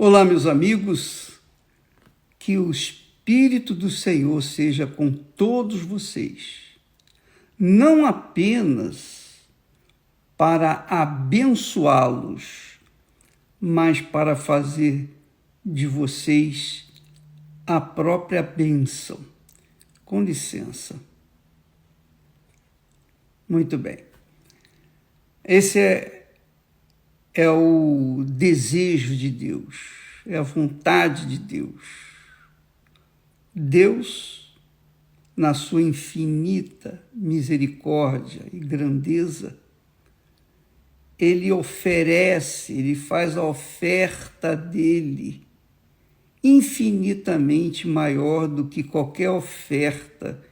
Olá, meus amigos, que o Espírito do Senhor seja com todos vocês, não apenas para abençoá-los, mas para fazer de vocês a própria bênção. Com licença. Muito bem. Esse é o desejo de Deus, é a vontade de Deus. Deus, na sua infinita misericórdia e grandeza, Ele oferece, Ele faz a oferta dEle infinitamente maior do que qualquer oferta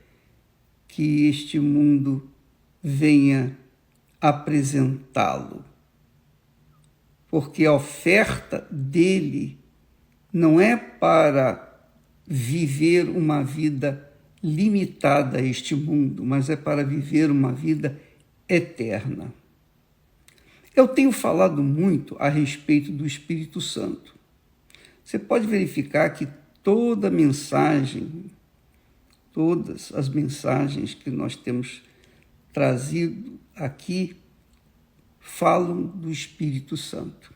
que este mundo venha apresentá-lo. Porque a oferta dele não é para viver uma vida limitada a este mundo, mas é para viver uma vida eterna. Eu tenho falado muito a respeito do Espírito Santo. Você pode verificar que todas as mensagens que nós temos trazido aqui falam do Espírito Santo.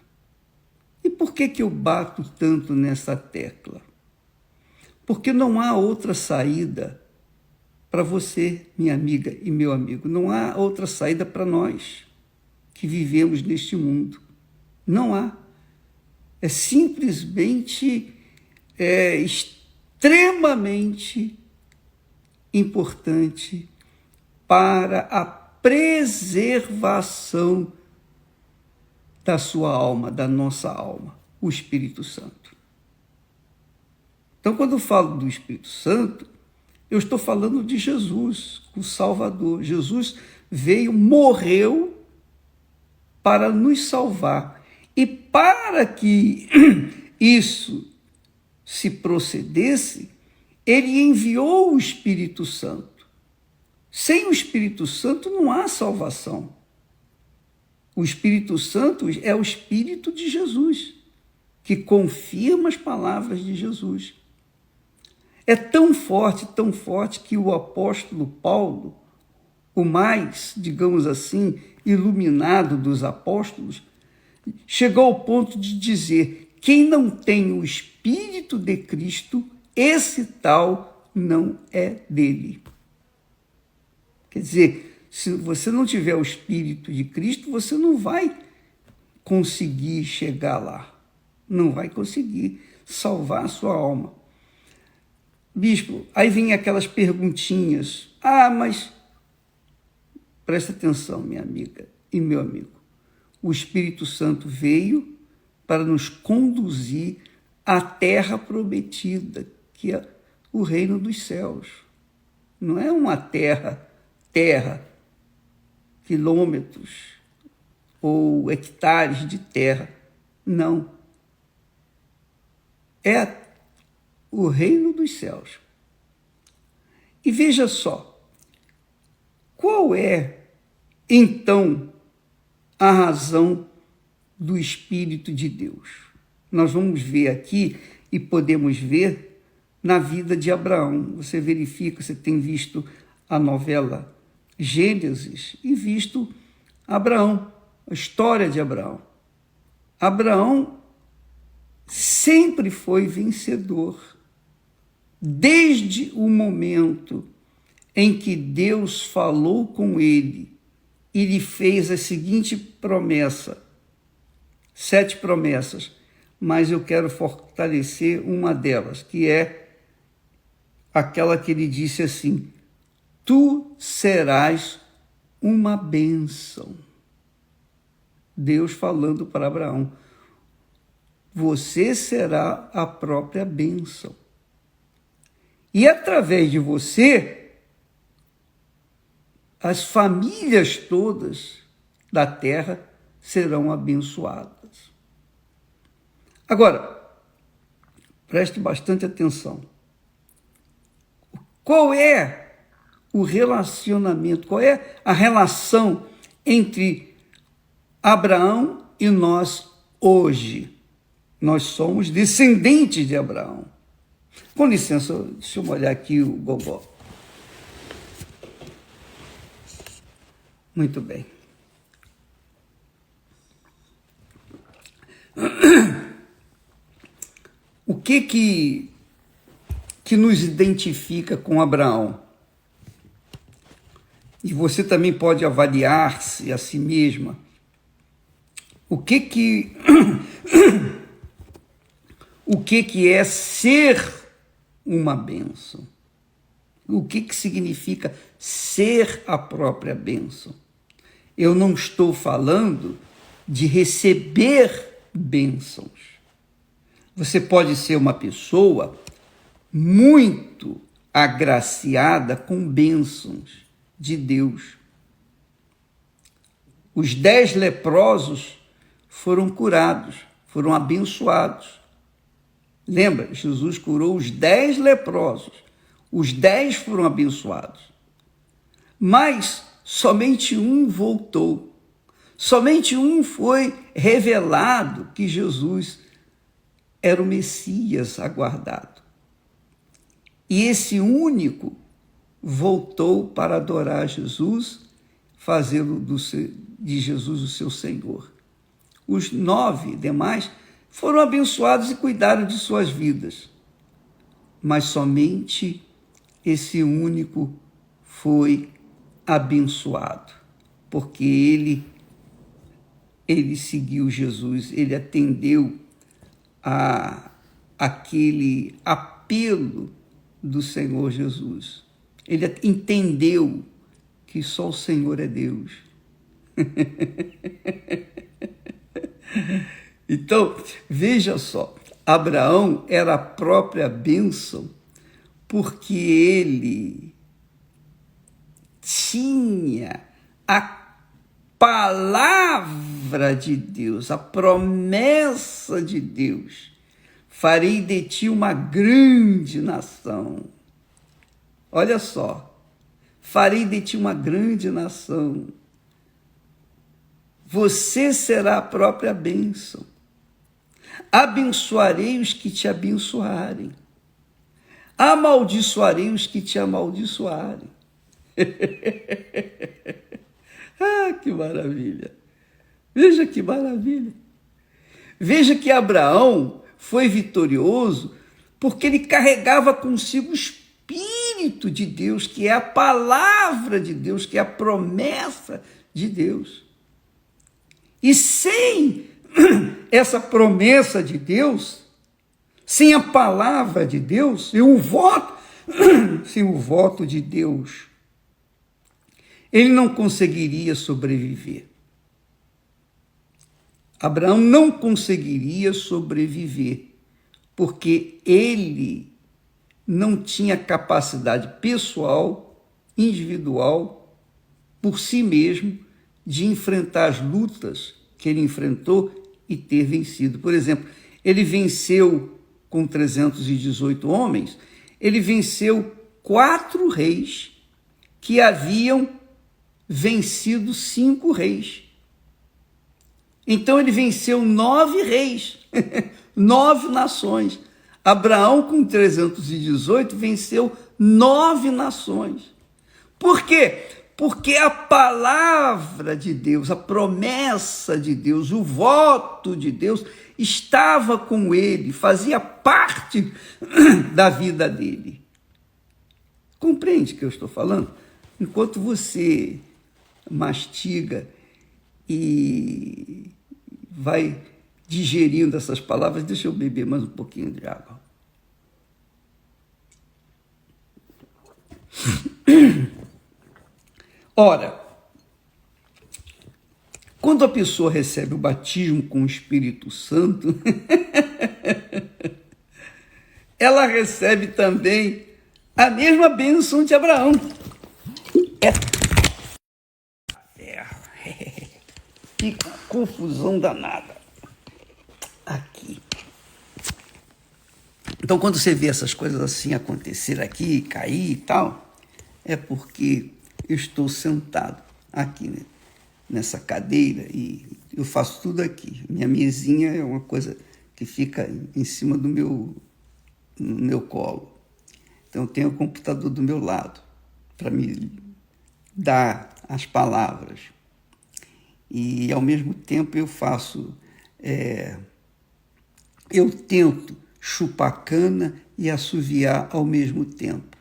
E por que eu bato tanto nessa tecla? Porque não há outra saída para você, minha amiga e meu amigo. Não há outra saída para nós que vivemos neste mundo. Não há. É simplesmente extremamente importante para a preservação da sua alma, da nossa alma, o Espírito Santo. Então, quando eu falo do Espírito Santo, eu estou falando de Jesus, o Salvador. Jesus veio, morreu para nos salvar. E para que isso se procedesse, ele enviou o Espírito Santo. Sem o Espírito Santo não há salvação. O Espírito Santo é o Espírito de Jesus, que confirma as palavras de Jesus. É tão forte que o apóstolo Paulo, o mais, digamos assim, iluminado dos apóstolos, chegou ao ponto de dizer: quem não tem o Espírito de Cristo, esse tal não é dele. Quer dizer, se você não tiver o Espírito de Cristo, você não vai conseguir chegar lá. Não vai conseguir salvar a sua alma. Bispo, aí vem aquelas perguntinhas. Mas presta atenção, minha amiga e meu amigo. O Espírito Santo veio para nos conduzir à terra prometida, que é o reino dos céus. Não é uma terra, quilômetros ou hectares de terra. Não. É o reino dos céus. E veja só, qual é, então, a razão do Espírito de Deus? Nós vamos ver aqui e podemos ver na vida de Abraão. Você verifica, você tem visto a novela Gênesis e visto Abraão, a história de Abraão. Abraão sempre foi vencedor. Desde o momento em que Deus falou com ele e lhe fez a seguinte promessa, 7 promessas, mas eu quero fortalecer uma delas, que é aquela que ele disse assim: tu serás uma bênção. Deus falando para Abraão: você será a própria bênção. E através de você, as famílias todas da terra serão abençoadas. Agora, preste bastante atenção. Qual é o relacionamento, qual é a relação entre Abraão e nós hoje? Nós somos descendentes de Abraão. Com licença, deixa eu molhar aqui o gogó. Muito bem. O que nos identifica com Abraão? E você também pode avaliar-se a si mesma. O que é ser uma bênção? O que significa ser a própria bênção? Eu não estou falando de receber bênçãos. Você pode ser uma pessoa muito agraciada com bênçãos de Deus. Os 10 leprosos foram curados, foram abençoados. Lembra? Jesus curou os 10 leprosos. Os 10 foram abençoados. Mas somente um voltou. Somente um foi revelado que Jesus era o Messias aguardado. E esse único voltou para adorar Jesus, fazê-lo de Jesus o seu Senhor. Os 9 demais foram abençoados e cuidaram de suas vidas. Mas somente esse único foi abençoado, porque ele seguiu Jesus, ele atendeu aquele apelo do Senhor Jesus. Ele entendeu que só o Senhor é Deus. Então, veja só, Abraão era a própria bênção porque ele tinha a palavra de Deus, a promessa de Deus. Farei de ti uma grande nação. Olha só, farei de ti uma grande nação. Você será a própria bênção. Abençoarei os que te abençoarem. Amaldiçoarei os que te amaldiçoarem. Ah, que maravilha! Veja que maravilha! Veja que Abraão foi vitorioso porque ele carregava consigo o Espírito de Deus, que é a palavra de Deus, que é a promessa de Deus. E sem essa promessa de Deus, sem a palavra de Deus, sem o voto de Deus, ele não conseguiria sobreviver. Abraão não conseguiria sobreviver, porque ele não tinha capacidade pessoal, individual, por si mesmo, de enfrentar as lutas que ele enfrentou e ter vencido. Por exemplo, ele venceu com 318 homens, ele venceu 4 reis que haviam vencido 5 reis. Então ele venceu 9 reis, 9 nações. Abraão, com 318, venceu 9 nações. Por quê? Porque a palavra de Deus, a promessa de Deus, o voto de Deus estava com ele, fazia parte da vida dele. Compreende o que eu estou falando? Enquanto você mastiga e vai digerindo essas palavras, deixa eu beber mais um pouquinho de água. Ora, quando a pessoa recebe o batismo com o Espírito Santo, ela recebe também a mesma bênção de Abraão. Que confusão danada. Aqui. Então, quando você vê essas coisas assim acontecer aqui, cair e tal, é porque eu estou sentado aqui, né, nessa cadeira e eu faço tudo aqui. Minha mesinha é uma coisa que fica em cima no meu colo. Então, eu tenho o computador do meu lado para me dar as palavras. E, ao mesmo tempo, eu tento chupar cana e assoviar ao mesmo tempo.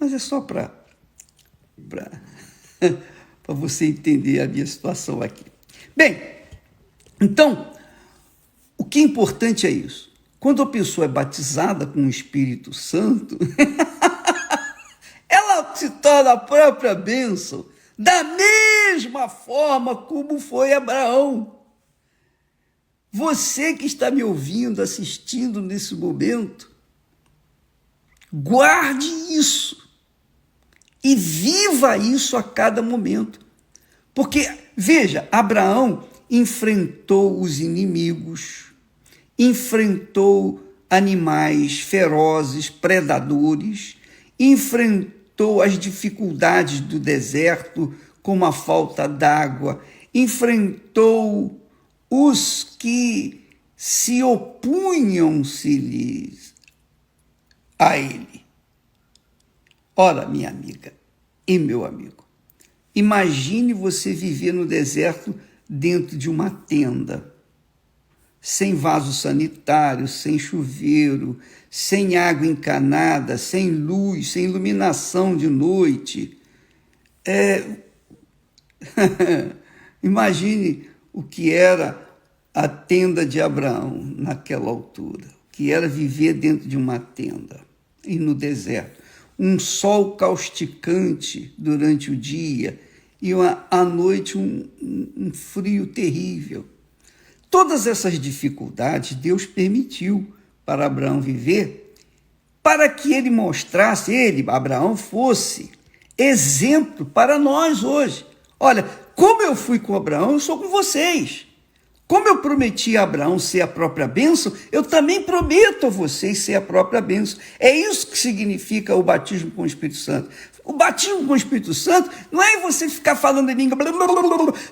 Mas é só para você entender a minha situação aqui. Bem, então, o que é importante é isso. Quando a pessoa é batizada com o Espírito Santo, ela se torna a própria bênção, da mesma forma como foi Abraão. Você que está me ouvindo, assistindo nesse momento, guarde isso e viva isso a cada momento. Porque, veja, Abraão enfrentou os inimigos, enfrentou animais ferozes, predadores, enfrentou as dificuldades do deserto, como a falta d'água, enfrentou os que se opunham-se-lhes a ele. Ora, minha amiga e meu amigo, imagine você viver no deserto dentro de uma tenda, sem vaso sanitário, sem chuveiro, sem água encanada, sem luz, sem iluminação de noite. Imagine o que era a tenda de Abraão naquela altura, o que era viver dentro de uma tenda e no deserto. Um sol causticante durante o dia e à noite um frio terrível. Todas essas dificuldades Deus permitiu para Abraão viver, para que ele mostrasse, Abraão, fosse exemplo para nós hoje. Olha, como eu fui com Abraão, eu sou com vocês. Como eu prometi a Abraão ser a própria bênção, eu também prometo a vocês ser a própria bênção. É isso que significa o batismo com o Espírito Santo. O batismo com o Espírito Santo não é você ficar falando em língua.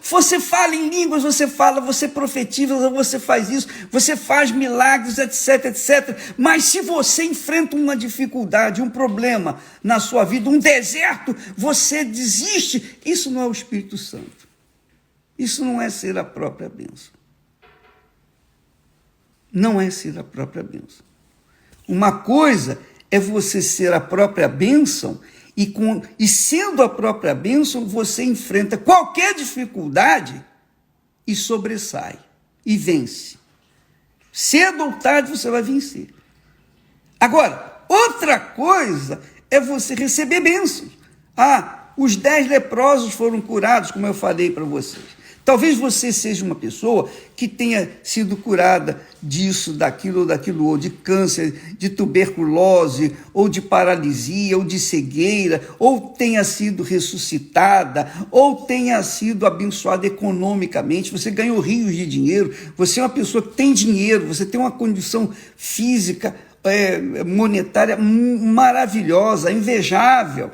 Você fala em línguas, você profetiza, você faz isso, você faz milagres, etc, etc. Mas se você enfrenta uma dificuldade, um problema na sua vida, um deserto, você desiste. Isso não é o Espírito Santo. Isso não é ser a própria bênção. Não é ser a própria bênção. Uma coisa é você ser a própria bênção e sendo a própria bênção, você enfrenta qualquer dificuldade e sobressai e vence. Cedo ou tarde você vai vencer. Agora, outra coisa é você receber bênçãos. Os 10 leprosos foram curados, como eu falei para vocês. Talvez você seja uma pessoa que tenha sido curada disso, daquilo, ou de câncer, de tuberculose, ou de paralisia, ou de cegueira, ou tenha sido ressuscitada, ou tenha sido abençoada economicamente, você ganhou rios de dinheiro, você é uma pessoa que tem dinheiro, você tem uma condição física, monetária maravilhosa, invejável.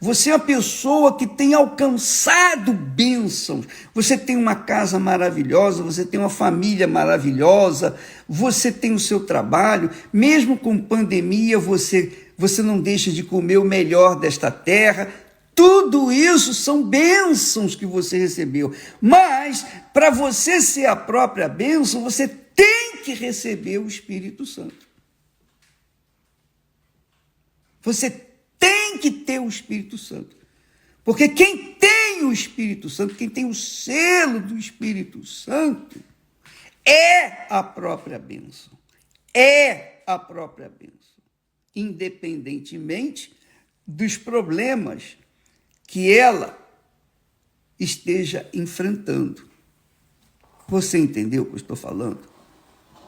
Você é uma pessoa que tem alcançado bênçãos. Você tem uma casa maravilhosa, você tem uma família maravilhosa, você tem o seu trabalho. Mesmo com pandemia, você não deixa de comer o melhor desta terra. Tudo isso são bênçãos que você recebeu. Mas, para você ser a própria bênção, você tem que receber o Espírito Santo. Você tem que ter o Espírito Santo. Porque quem tem o Espírito Santo, quem tem o selo do Espírito Santo, é a própria bênção. É a própria bênção. Independentemente dos problemas que ela esteja enfrentando. Você entendeu o que eu estou falando?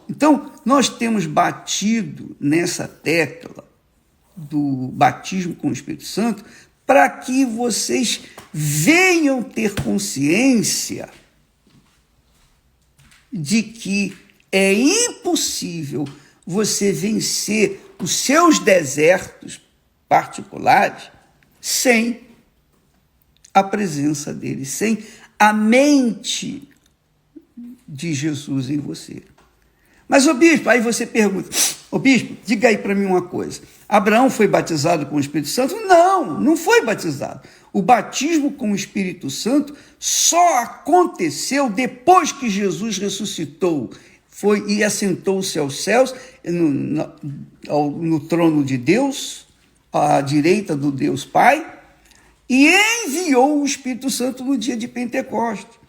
Então, nós temos batido nessa tecla do batismo com o Espírito Santo para que vocês venham ter consciência de que é impossível você vencer os seus desertos particulares sem a presença dele, sem a mente de Jesus em você. Mas, ô bispo, aí você pergunta, ô bispo, diga aí para mim uma coisa. Abraão foi batizado com o Espírito Santo? Não, não foi batizado. O batismo com o Espírito Santo só aconteceu depois que Jesus ressuscitou, foi e assentou-se aos céus, no trono de Deus, à direita do Deus Pai, e enviou o Espírito Santo no dia de Pentecostes.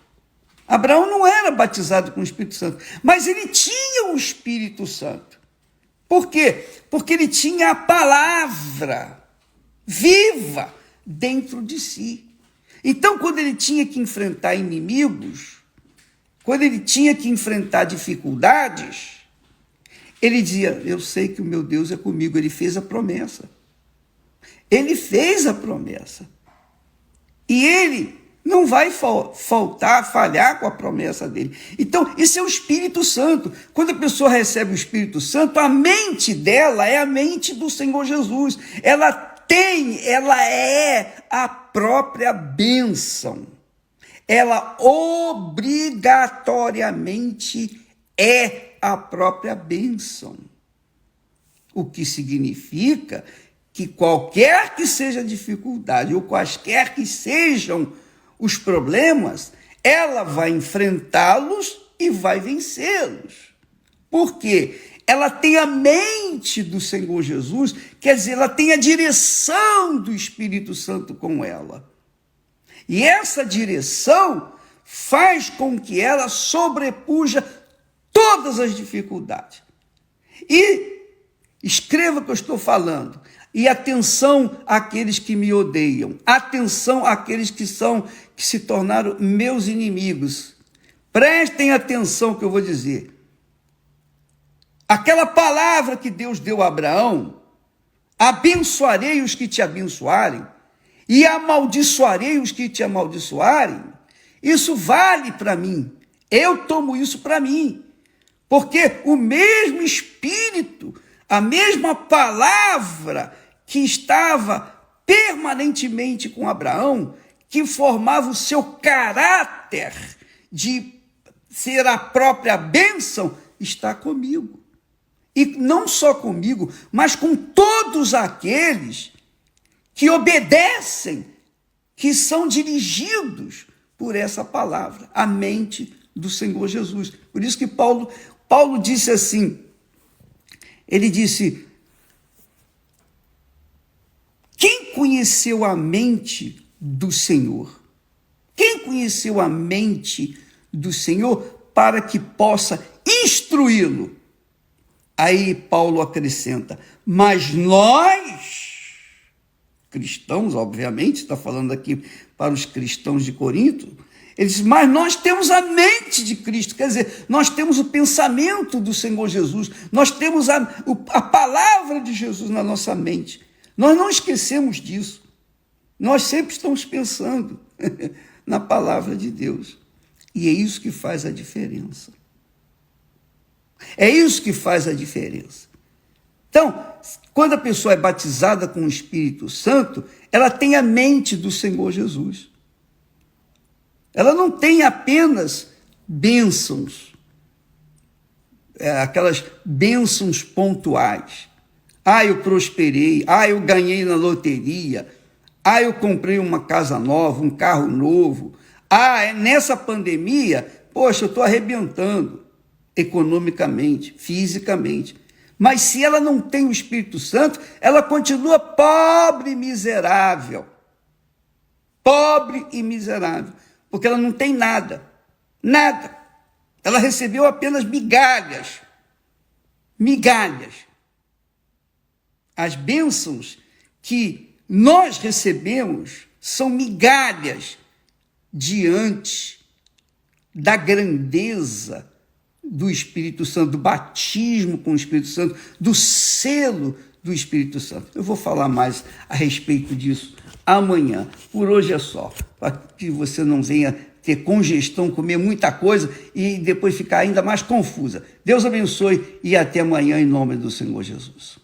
Abraão não era batizado com o Espírito Santo, mas ele tinha o Espírito Santo. Por quê? Porque ele tinha a palavra viva dentro de si. Então, quando ele tinha que enfrentar inimigos, quando ele tinha que enfrentar dificuldades, ele dizia, eu sei que o meu Deus é comigo. Ele fez a promessa. Ele fez a promessa. E ele não vai falhar com a promessa dele. Então, isso é o Espírito Santo. Quando a pessoa recebe o Espírito Santo, a mente dela é a mente do Senhor Jesus. Ela é a própria bênção. Ela obrigatoriamente é a própria bênção. O que significa que qualquer que seja a dificuldade, ou quaisquer que sejam os problemas, ela vai enfrentá-los e vai vencê-los. Por quê? Ela tem a mente do Senhor Jesus, quer dizer, ela tem a direção do Espírito Santo com ela. E essa direção faz com que ela sobrepuja todas as dificuldades. E escreva o que eu estou falando. E atenção àqueles que me odeiam. Atenção àqueles que se tornaram meus inimigos. Prestem atenção ao que eu vou dizer. Aquela palavra que Deus deu a Abraão, abençoarei os que te abençoarem e amaldiçoarei os que te amaldiçoarem, isso vale para mim. Eu tomo isso para mim. Porque o mesmo Espírito, a mesma palavra que estava permanentemente com Abraão, que formava o seu caráter de ser a própria bênção, está comigo. E não só comigo, mas com todos aqueles que obedecem, que são dirigidos por essa palavra, a mente do Senhor Jesus. Por isso que Paulo disse assim, ele disse, quem conheceu a mente do Senhor? Quem conheceu a mente do Senhor para que possa instruí-lo? Aí Paulo acrescenta, mas nós, cristãos, obviamente, está falando aqui para os cristãos de Corinto, ele diz, mas nós temos a mente de Cristo, quer dizer, nós temos o pensamento do Senhor Jesus, nós temos a palavra de Jesus na nossa mente. Nós não esquecemos disso. Nós sempre estamos pensando na palavra de Deus. E é isso que faz a diferença. É isso que faz a diferença. Então, quando a pessoa é batizada com o Espírito Santo, ela tem a mente do Senhor Jesus. Ela não tem apenas bênçãos, aquelas bênçãos pontuais. Eu prosperei, eu ganhei na loteria, eu comprei uma casa nova, um carro novo. Nessa pandemia, poxa, eu estou arrebentando economicamente, fisicamente. Mas se ela não tem o Espírito Santo, ela continua pobre e miserável. Pobre e miserável. Porque ela não tem nada. Nada. Ela recebeu apenas migalhas. Migalhas. As bênçãos que nós recebemos são migalhas diante da grandeza do Espírito Santo, do batismo com o Espírito Santo, do selo do Espírito Santo. Eu vou falar mais a respeito disso amanhã. Por hoje é só, para que você não venha ter congestão, comer muita coisa e depois ficar ainda mais confusa. Deus abençoe e até amanhã em nome do Senhor Jesus.